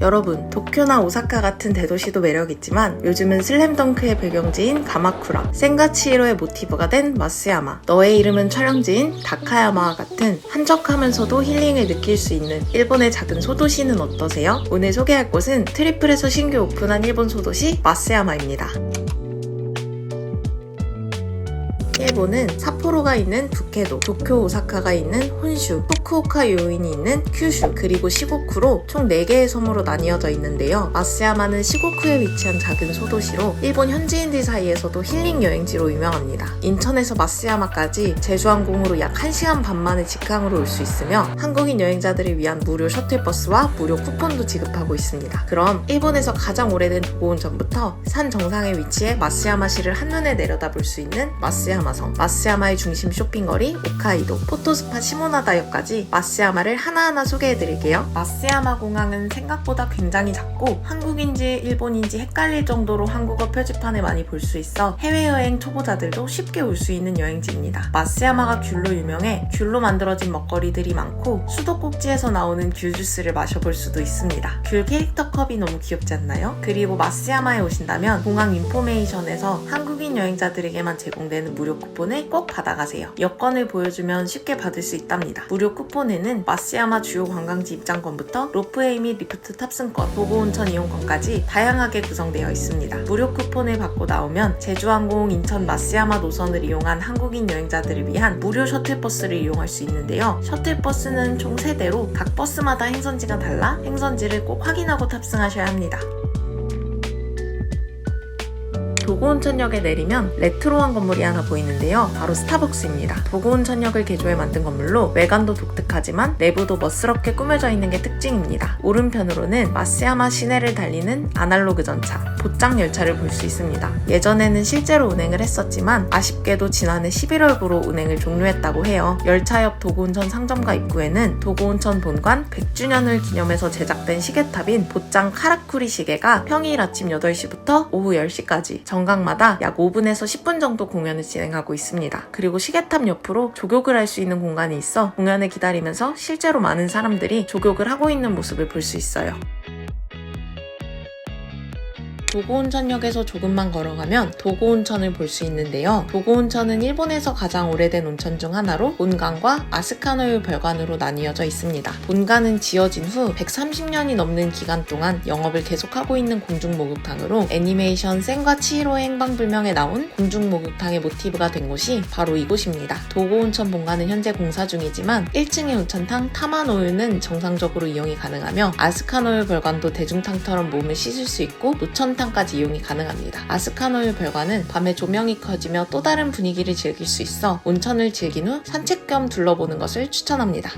여러분, 도쿄나 오사카 같은 대도시도 매력있지만 요즘은 슬램덩크의 배경지인 가마쿠라, 센가치히로의 모티브가 된 마쓰야마, 너의 이름은 촬영지인 다카야마와 같은 한적하면서도 힐링을 느낄 수 있는 일본의 작은 소도시는 어떠세요? 오늘 소개할 곳은 트리플에서 신규 오픈한 일본 소도시 마쓰야마입니다. 일본은 삿포로가 있는 북해도, 도쿄, 오사카가 있는 혼슈, 후쿠오카 요인이 있는 큐슈, 그리고 시고쿠로 총 4개의 섬으로 나뉘어져 있는데요. 마쓰야마는 시고쿠에 위치한 작은 소도시로 일본 현지인들 사이에서도 힐링 여행지로 유명합니다. 인천에서 마쓰야마까지 제주항공으로 약 1시간 반 만에 직항으로 올 수 있으며 한국인 여행자들을 위한 무료 셔틀버스와 무료 쿠폰도 지급하고 있습니다. 그럼 일본에서 가장 오래된 도고온천부터 산 정상에 위치해 마쓰야마시를 한눈에 내려다볼 수 있는 마쓰야마 섬, 마쓰야마의 중심 쇼핑거리 오카이도, 포토스파 시모나다역까지 마쓰야마를 하나하나 소개해드릴게요. 마쓰야마 공항은 생각보다 굉장히 작고 한국인지 일본인지 헷갈릴 정도로 한국어 표지판을 많이 볼 수 있어 해외여행 초보자들도 쉽게 올 수 있는 여행지입니다. 마쓰야마가 귤로 유명해 귤로 만들어진 먹거리들이 많고 수도꼭지에서 나오는 귤 주스를 마셔볼 수도 있습니다. 귤 캐릭터 컵이 너무 귀엽지 않나요? 그리고 마쓰야마에 오신다면 공항 인포메이션에서 한국인 여행자들에게만 제공되는 무료 쿠폰을 꼭 받아가세요. 여권을 보여주면 쉽게 받을 수 있답니다. 무료 쿠폰에는 마쓰야마 주요 관광지 입장권부터 로프웨이 및 리프트 탑승권, 도고온천 이용권까지 다양하게 구성되어 있습니다. 무료 쿠폰을 받고 나오면 제주항공 인천 마쓰야마 노선을 이용한 한국인 여행자들을 위한 무료 셔틀버스를 이용할 수 있는데요. 셔틀버스는 총 3대로 각 버스마다 행선지가 달라 행선지를 꼭 확인하고 탑승하셔야 합니다. 도고온천역에 내리면 레트로한 건물이 하나 보이는데요. 바로 스타벅스입니다. 도고온천역을 개조해 만든 건물로 외관도 독특하지만 내부도 멋스럽게 꾸며져 있는 게 특징입니다. 오른편으로는 마쓰야마 시내를 달리는 아날로그 전차, 보짱 열차를 볼 수 있습니다. 예전에는 실제로 운행을 했었지만 아쉽게도 지난해 11월부로 운행을 종료했다고 해요. 열차 옆 도고온천 상점가 입구에는 도고온천 본관 100주년을 기념해서 제작된 시계탑인 보짱 카라쿠리 시계가 평일 아침 8시부터 오후 10시까지 정각마다 약 5분에서 10분 정도 공연을 진행하고 있습니다. 그리고 시계탑 옆으로 조격을 할 수 있는 공간이 있어 공연을 기다리면서 실제로 많은 사람들이 조격을 하고 있는 모습을 볼 수 있어요. 도고온천역에서 조금만 걸어가면 도고온천을 볼 수 있는데요. 도고온천은 일본에서 가장 오래된 온천 중 하나로 본관과 아스카노유 별관으로 나뉘어져 있습니다. 본관은 지어진 후 130년이 넘는 기간 동안 영업을 계속하고 있는 공중목욕탕으로 애니메이션 센과 치히로의 행방불명에 나온 공중목욕탕의 모티브가 된 곳이 바로 이곳입니다. 도고온천 본관은 현재 공사 중이지만 1층의 온천탕 타마노유는 정상적으로 이용이 가능하며 아스카노유 별관도 대중탕처럼 몸을 씻을 수 있고 노천탕 까지 이용이 가능합니다. 아스카노유 별관은 밤에 조명이 켜지며 또 다른 분위기를 즐길 수 있어 온천을 즐긴 후 산책 겸 둘러보는 것을 추천합니다.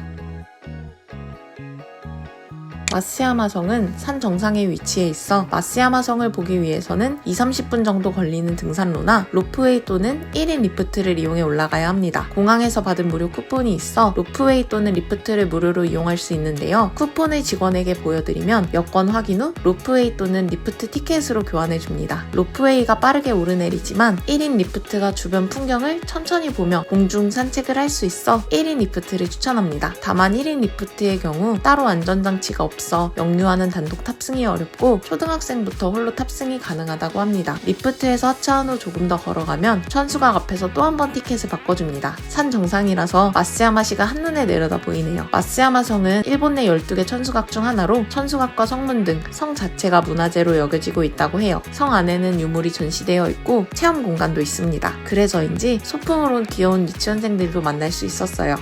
마쓰야마 성은 산 정상에 위치해 있어 마쓰야마 성을 보기 위해서는 20-30분 정도 걸리는 등산로나 로프웨이 또는 1인 리프트를 이용해 올라가야 합니다. 공항에서 받은 무료 쿠폰이 있어 로프웨이 또는 리프트를 무료로 이용할 수 있는데요. 쿠폰을 직원에게 보여드리면 여권 확인 후 로프웨이 또는 리프트 티켓으로 교환해줍니다. 로프웨이가 빠르게 오르내리지만 1인 리프트가 주변 풍경을 천천히 보며 공중 산책을 할 수 있어 1인 리프트를 추천합니다. 다만 1인 리프트의 경우 따로 안전장치가 없어 역류하는 단독 탑승이 어렵고 초등학생부터 홀로 탑승이 가능하다고 합니다. 리프트에서 하차한 후 조금 더 걸어가면 천수각 앞에서 또 한 번 티켓을 바꿔줍니다. 산 정상이라서 마쓰야마시가 한눈에 내려다 보이네요. 마쓰야마 성은 일본 내 12개 천수각 중 하나로 천수각과 성문 등 성 자체가 문화재로 여겨지고 있다고 해요. 성 안에는 유물이 전시되어 있고 체험 공간도 있습니다. 그래서인지 소풍으로 온 귀여운 유치원생들도 만날 수 있었어요.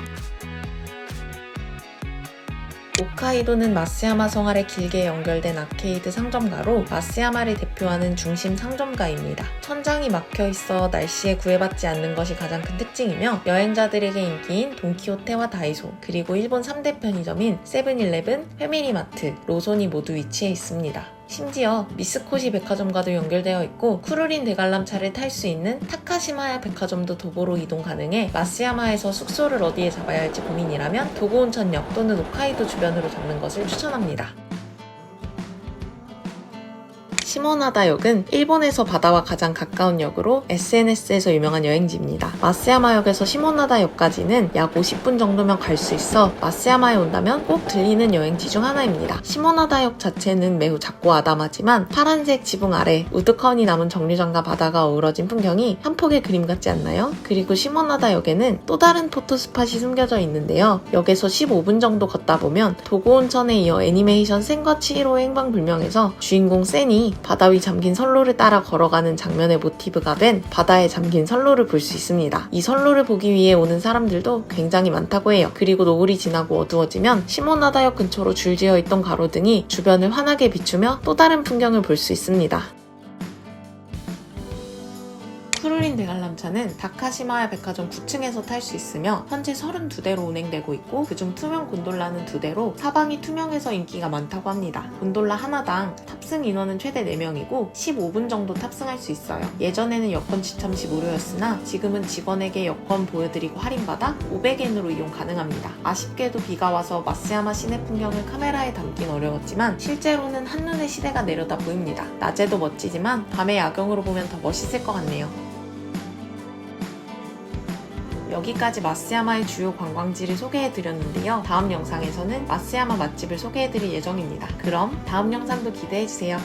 오카이도는 마쓰야마 성 아래 길게 연결된 아케이드 상점가로 마쓰야마를 대표하는 중심 상점가입니다. 천장이 막혀있어 날씨에 구애받지 않는 것이 가장 큰 특징이며 여행자들에게 인기인 돈키호테와 다이소, 그리고 일본 3대 편의점인 세븐일레븐, 패밀리마트, 로손이 모두 위치해 있습니다. 심지어 미쓰코시 백화점과도 연결되어 있고 쿠루린 대관람차를 탈 수 있는 타카시마야 백화점도 도보로 이동 가능해 마쓰야마에서 숙소를 어디에 잡아야 할지 고민이라면 도고온천역 또는 홋카이도 주변으로 잡는 것을 추천합니다. 시모나다역은 일본에서 바다와 가장 가까운 역으로 SNS에서 유명한 여행지입니다. 마쓰야마역에서 시모나다역까지는 약 50분 정도면 갈 수 있어 마쓰야마에 온다면 꼭 들리는 여행지 중 하나입니다. 시모나다역 자체는 매우 작고 아담하지만 파란색 지붕 아래 우두커니 남은 정류장과 바다가 어우러진 풍경이 한 폭의 그림 같지 않나요? 그리고 시모나다역에는 또 다른 포토스팟이 숨겨져 있는데요. 역에서 15분 정도 걷다 보면 도고온천에 이어 애니메이션 센과 치히로의 행방불명에서 주인공 센이 바다 위 잠긴 선로를 따라 걸어가는 장면의 모티브가 된 바다에 잠긴 선로를 볼 수 있습니다. 이 선로를 보기 위해 오는 사람들도 굉장히 많다고 해요. 그리고 노을이 지나고 어두워지면 시모나다역 근처로 줄지어 있던 가로등이 주변을 환하게 비추며 또 다른 풍경을 볼 수 있습니다. 푸르린 대관람차는 다카시마야 백화점 9층에서 탈 수 있으며 현재 32대로 운행되고 있고 그중 투명 곤돌라는 2대로 사방이 투명해서 인기가 많다고 합니다. 곤돌라 하나당 탑승 인원은 최대 4명이고 15분 정도 탑승할 수 있어요. 예전에는 여권 지참 시 무료였으나 지금은 직원에게 여권 보여드리고 할인받아 500엔으로 이용 가능합니다. 아쉽게도 비가 와서 마쓰야마 시내 풍경을 카메라에 담긴 어려웠지만 실제로는 한눈에 시내가 내려다 보입니다. 낮에도 멋지지만 밤에 야경으로 보면 더 멋있을 것 같네요. 여기까지 마쓰야마의 주요 관광지를 소개해드렸는데요. 다음 영상에서는 마쓰야마 맛집을 소개해드릴 예정입니다. 그럼 다음 영상도 기대해주세요.